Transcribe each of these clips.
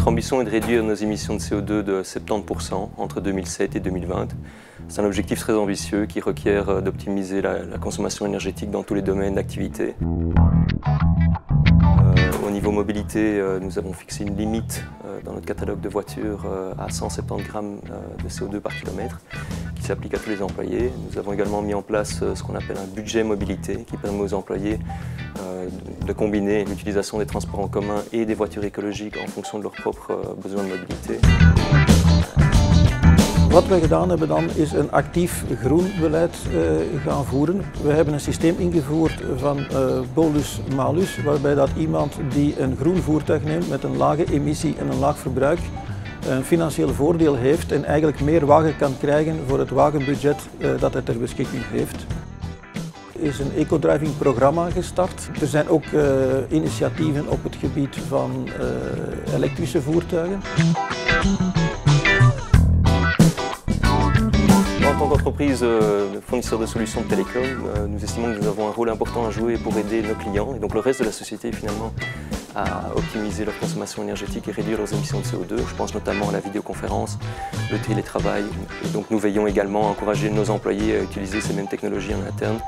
Notre ambition est de réduire nos émissions de CO2 de 70% entre 2007 et 2020. C'est un objectif très ambitieux qui requiert d'optimiser la consommation énergétique dans tous les domaines d'activité. Au niveau mobilité, nous avons fixé une limite dans notre catalogue de voitures à 170 grammes de CO2 par kilomètre qui s'applique à tous les employés. Nous avons également mis en place ce qu'on appelle un budget mobilité qui permet aux employés de combiner l'utilisation des transports en commun et des voitures écologiques en fonction de leurs propres besoins de mobilité. Wat we gedaan hebben dan is een actief groenbeleid gaan voeren. We hebben een systeem ingevoerd van bolus-malus, waarbij dat iemand die een groen voertuig neemt met een lage emissie en een laag verbruik een financieel voordeel heeft en eigenlijk meer wagen kan krijgen voor het wagenbudget dat hij ter beschikking heeft. Er is een eco-driving programma gestart. Er zijn ook initiatieven op het gebied van elektrische voertuigen. En tant qu'entreprise fournisseur de solutions de télécom, nous estimons que nous avons un rôle important à jouer pour aider nos clients et donc le reste de la société finalement à optimiser leur consommation énergétique et réduire leurs émissions de CO2. Je pense notamment à la vidéoconférence, le télétravail. Et donc nous veillons également à encourager nos employés à utiliser ces mêmes technologies en interne.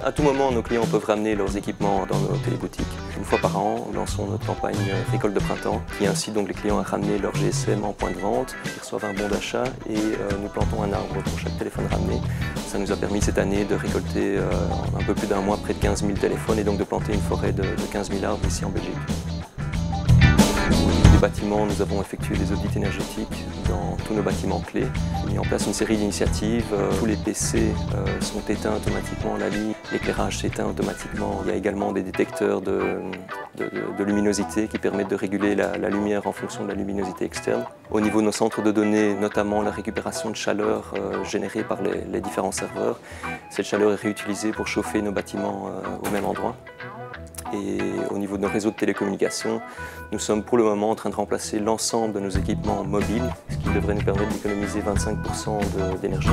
À tout moment, nos clients peuvent ramener leurs équipements dans nos téléboutiques. Une fois par an, nous lançons notre campagne récolte de printemps qui incite donc les clients à ramener leur GSM en point de vente. Ils reçoivent un bon d'achat et nous plantons un arbre pour chaque téléphone ramené. Ça nous a permis cette année de récolter en un peu plus d'un mois près de 15 000 téléphones et donc de planter une forêt de 15 000 arbres ici en Belgique. Au bâtiments, nous avons effectué des audits énergétiques dans tous nos bâtiments clés. On a mis en place une série d'initiatives. Tous les PC sont éteints automatiquement la nuit, l'éclairage s'éteint automatiquement. Il y a également des détecteurs de luminosité qui permettent de réguler la lumière en fonction de la luminosité externe. Au niveau de nos centres de données, notamment la récupération de chaleur générée par les différents serveurs. Cette chaleur est réutilisée pour chauffer nos bâtiments au même endroit. Et au niveau de nos réseaux de télécommunications, nous sommes pour le moment en train de remplacer l'ensemble de nos équipements mobiles, ce qui devrait nous permettre d'économiser 25% d'énergie.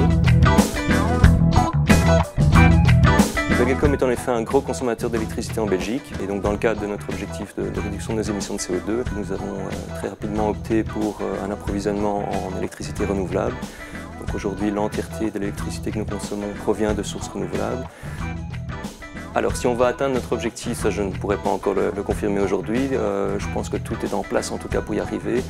Belgacom est en effet un gros consommateur d'électricité en Belgique et donc dans le cadre de notre objectif de réduction de nos émissions de CO2, nous avons très rapidement opté pour un approvisionnement en électricité renouvelable. Donc aujourd'hui, l'entièreté de l'électricité que nous consommons provient de sources renouvelables. Alors si on va atteindre notre objectif, ça je ne pourrais pas encore le confirmer aujourd'hui, je pense que tout est en place en tout cas pour y arriver.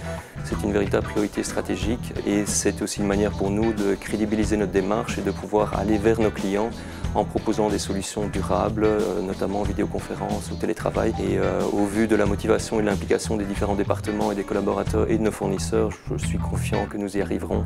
C'est une véritable priorité stratégique et c'est aussi une manière pour nous de crédibiliser notre démarche et de pouvoir aller vers nos clients en proposant des solutions durables, notamment en vidéoconférence ou télétravail. Et au vu de la motivation et de l'implication des différents départements et des collaborateurs et de nos fournisseurs, je suis confiant que nous y arriverons.